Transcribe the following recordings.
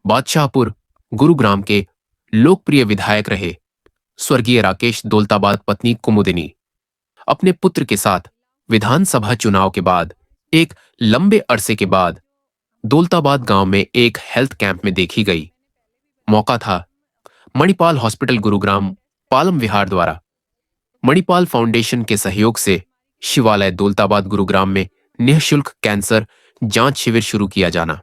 बादशाहपुर गुरुग्राम के लोकप्रिय विधायक रहे स्वर्गीय राकेश दौलताबाद पत्नी कुमुदिनी अपने पुत्र के साथ विधानसभा चुनाव के बाद एक लंबे अरसे के बाद दौलताबाद गांव में एक हेल्थ कैंप में देखी गई। मौका था मणिपाल हॉस्पिटल गुरुग्राम पालम विहार द्वारा मणिपाल फाउंडेशन के सहयोग से शिवालय दौलताबाद गुरुग्राम में निःशुल्क कैंसर जांच शिविर शुरू किया जाना।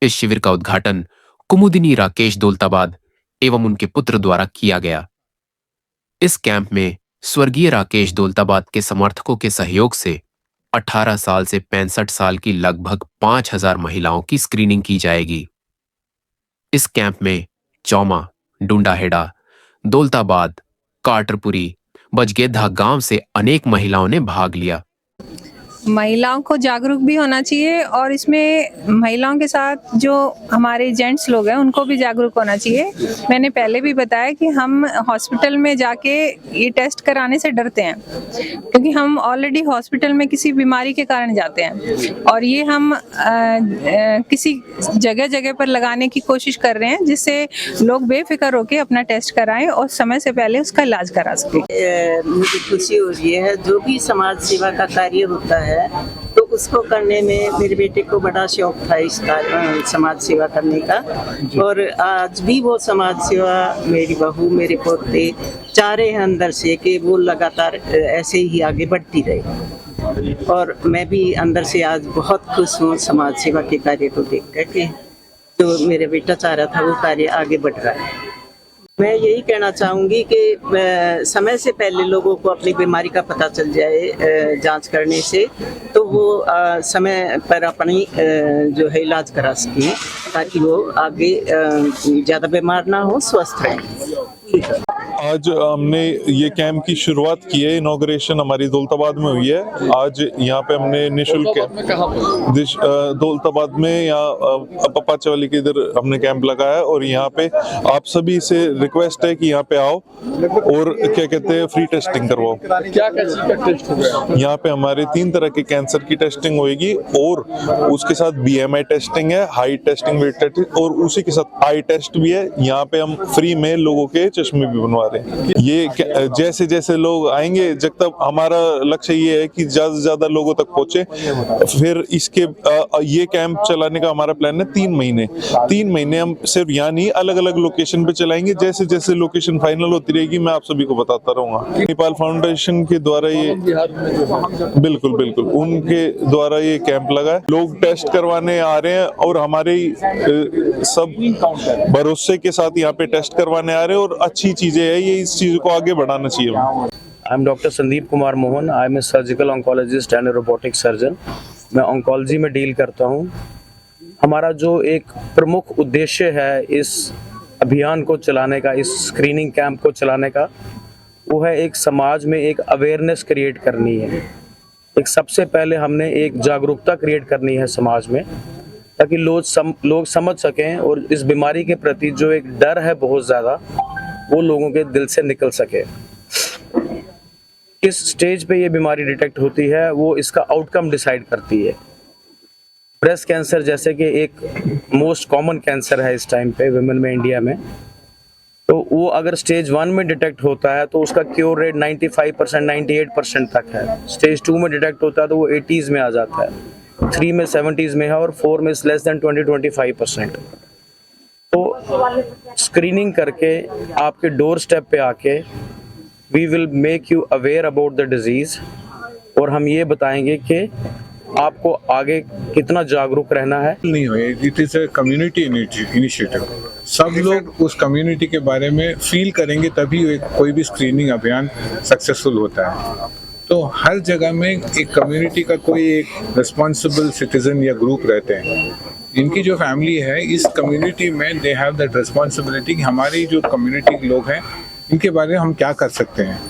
इस शिविर का उद्घाटन कुमुदिनी राकेश दौलताबाद एवं उनके पुत्र द्वारा किया गया। इस कैंप में स्वर्गीय राकेश दौलताबाद के समर्थकों के सहयोग से 18 साल से 65 साल की लगभग 5000 महिलाओं की स्क्रीनिंग की जाएगी। इस कैंप में चौमा, डुंडाहेड़ा, दौलताबाद, कार्टरपुरी, बजगेधा गांव से अनेक महिलाओं ने भाग लिया। महिलाओं को जागरूक भी होना चाहिए और इसमें महिलाओं के साथ जो हमारे जेंट्स लोग हैं उनको भी जागरूक होना चाहिए। मैंने पहले भी बताया कि हम हॉस्पिटल में जाके ये टेस्ट कराने से डरते हैं क्योंकि हम ऑलरेडी हॉस्पिटल में किसी बीमारी के कारण जाते हैं और ये हम किसी जगह जगह पर लगाने की कोशिश कर रहे हैं जिससे लोग बेफिक्र होकर अपना टेस्ट कराएं और समय से पहले उसका इलाज करा सकें। मुझे खुशी हो रही है, जो भी समाज सेवा का कार्य होता है तो उसको करने में मेरे बेटे को बड़ा शौक था इस समाज सेवा करने का और आज भी वो समाज सेवा मेरी बहू मेरे पोते चाह रहे हैं अंदर से कि वो लगातार ऐसे ही आगे बढ़ती रहे और मैं भी अंदर से आज बहुत खुश हूँ समाज सेवा के कार्य को देख कर के तो मेरा बेटा चाह रहा था वो कार्य आगे बढ़ रहा है। मैं यही कहना चाहूँगी कि समय से पहले लोगों को अपनी बीमारी का पता चल जाए जांच करने से तो वो समय पर अपनी जो है इलाज करा सकें ताकि वो आगे ज़्यादा बीमार ना हो, स्वस्थ रहें। आज हमने ये कैंप की शुरुआत की है, इनॉग्रेशन हमारी दौलताबाद में हुई है। आज यहाँ पे हमने निःशुल्क दौलताबाद में यहाँ पपाचा वाली के इधर हमने कैंप लगाया और यहाँ पे आप सभी से रिक्वेस्ट है कि यहाँ पे आओ और क्या कहते हैं फ्री टेस्टिंग करवाओ। क्या चीज का टेस्ट होगा? यहाँ पे हमारे 3 तरह के कैंसर की टेस्टिंग होगी और उसके साथ BMI टेस्टिंग है, हाइट टेस्टिंग, वेट टेस्टिंग और उसी के साथ आई टेस्ट भी है। यहाँ पे हम फ्री में लोगों के चश्मे भी बनवा रहे हैं। ये जैसे जैसे लोग आएंगे जब तक हमारा लक्ष्य ये है कि ज्यादा से ज्यादा लोगों तक पहुंचे। फिर इसके ये कैंप चलाने का हमारा प्लान है 3 महीने हम सिर्फ यहाँ नहीं अलग अलग लोकेशन पे चलाएंगे। जैसे जैसे लोकेशन फाइनल होती रहेगी मैं आप सभी को बताता रहूंगा। मणिपाल फाउंडेशन के द्वारा ये बिल्कुल उनके द्वारा ये कैंप लगा है। लोग टेस्ट करवाने आ रहे हैं और हमारे सब भरोसे के साथ यहाँ पे टेस्ट करवाने आ रहे हैं और अच्छी चीजें है, ये इस चीज को आगे बढ़ाना चाहिए। I am doctor Sandeep Kumar Mohan. I am a surgical oncologist and robotic surgeon. मैं ऑन्कोलॉजी में डील करता हूँ। हमारा जो एक प्रमुख उद्देश्य है इस अभियान को चलाने का, इस स्क्रीनिंग कैंप को चलाने का, वो है एक समाज में एक अवेयरनेस क्रिएट करनी है। एक सबसे पहले हमने एक जागरूकता क्रिएट करनी है समाज में ताकि लोग समझ सकें और इस बीमारी के प्रति जो एक डर है बहुत ज़्यादा वो लोगों के दिल से निकल सके। किस स्टेज पे ये बीमारी डिटेक्ट होती है वो इसका आउटकम डिसाइड करती है। ब्रेस्ट कैंसर जैसे कि एक मोस्ट कॉमन कैंसर है इस टाइम पे वुमेन में इंडिया में, तो वो अगर स्टेज 1 में डिटेक्ट होता है तो उसका क्योर रेट 95% 98% तक है। स्टेज 2 में डिटेक्ट होता है तो वो 80s में आ जाता है, 3 में 70s में है और 4 में लेस देन 20-25%। तो स्क्रीनिंग करके आपके डोर स्टेप पे आके we will make you aware about the disease और हम ये बताएंगे कि आपको आगे कितना जागरूक रहना है। नहीं हो, it is a community initiative. सब लोग उस कम्युनिटी के बारे में फील करेंगे तभी कोई भी स्क्रीनिंग अभियान सक्सेसफुल होता है। तो हर जगह में एक कम्युनिटी का कोई एक रिस्पॉन्सिबल सिटीजन या ग्रुप रहते हैं। इनकी जो फैमिली है इस कम्युनिटी में दे हैव दैट रिस्पॉन्सिबिलिटी कि हमारी जो कम्युनिटी के लोग हैं इनके बारे में हम क्या कर सकते हैं।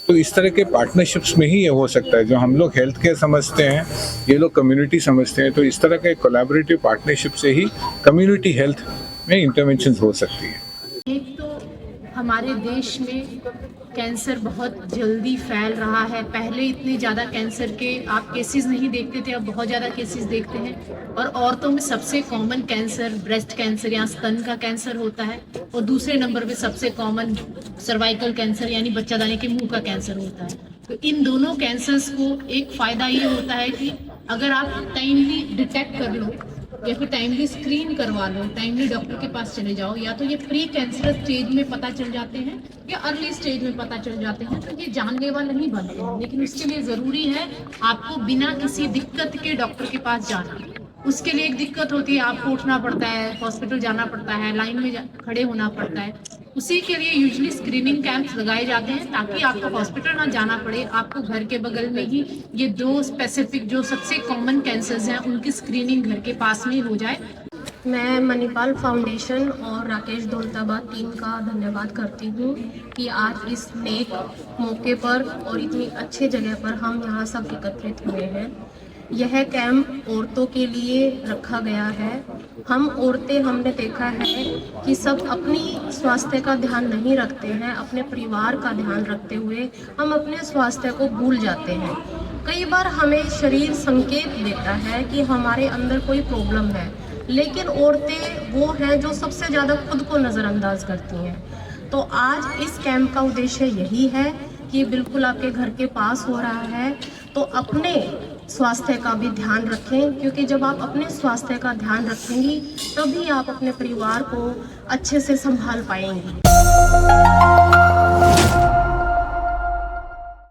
तो इस तरह के पार्टनरशिप्स में ही ये हो सकता है। जो हम लोग हेल्थ केयर समझते हैं ये लोग कम्युनिटी समझते हैं, तो इस तरह के कोलैबोरेटिव पार्टनरशिप से ही कम्युनिटी हेल्थ में इंटरवेंशन हो सकती है। एक तो हमारे देश में कैंसर बहुत जल्दी फैल रहा है। पहले इतने ज़्यादा कैंसर के आप केसेस नहीं देखते थे, अब बहुत ज़्यादा केसेस देखते हैं। और औरतों में सबसे कॉमन कैंसर ब्रेस्ट कैंसर या स्तन का कैंसर होता है, और दूसरे नंबर पे सबसे कॉमन सर्वाइकल कैंसर यानी बच्चादानी के मुंह का कैंसर होता है। तो इन दोनों कैंसर्स को एक फ़ायदा ये होता है कि अगर आप टाइमली डिटेक्ट कर लो या फिर टाइमली स्क्रीन करवा लो, टाइमली डॉक्टर के पास चले जाओ, या तो ये प्री कैंसरस स्टेज में पता चल जाते हैं या अर्ली स्टेज में पता चल जाते हैं, तो ये जानलेवा नहीं बनते हैं। लेकिन उसके लिए ज़रूरी है आपको बिना किसी दिक्कत के डॉक्टर के पास जाना। उसके लिए एक दिक्कत होती है, आपको उठना पड़ता है, हॉस्पिटल जाना पड़ता है, लाइन में खड़े होना पड़ता है। उसी के लिए यूजुअली स्क्रीनिंग कैंप्स लगाए जाते हैं ताकि आपको हॉस्पिटल ना जाना पड़े, आपको घर के बगल में ही ये 2 स्पेसिफिक जो सबसे कॉमन कैंसर्स हैं उनकी स्क्रीनिंग घर के पास में हो जाए। मैं मणिपाल फाउंडेशन और राकेश दौलताबाद टीम का धन्यवाद करती हूँ कि आज इस नेक मौके पर और इतनी अच्छे जगह पर हम यहाँ सब एकत्रित हुए हैं। यह कैंप औरतों के लिए रखा गया है। हम औरतें हमने देखा है कि सब अपनी स्वास्थ्य का ध्यान नहीं रखते हैं, अपने परिवार का ध्यान रखते हुए हम अपने स्वास्थ्य को भूल जाते हैं। कई बार हमें शरीर संकेत देता है कि हमारे अंदर कोई प्रॉब्लम है, लेकिन औरतें वो हैं जो सबसे ज़्यादा खुद को नज़रअंदाज करती हैं। तो आज इस कैंप का उद्देश्य यही है कि बिल्कुल आपके घर के पास हो रहा है, तो अपने स्वास्थ्य का भी ध्यान रखें, क्योंकि जब आप अपने स्वास्थ्य का ध्यान रखेंगी तभी आप अपने परिवार को अच्छे से संभाल पाएंगी।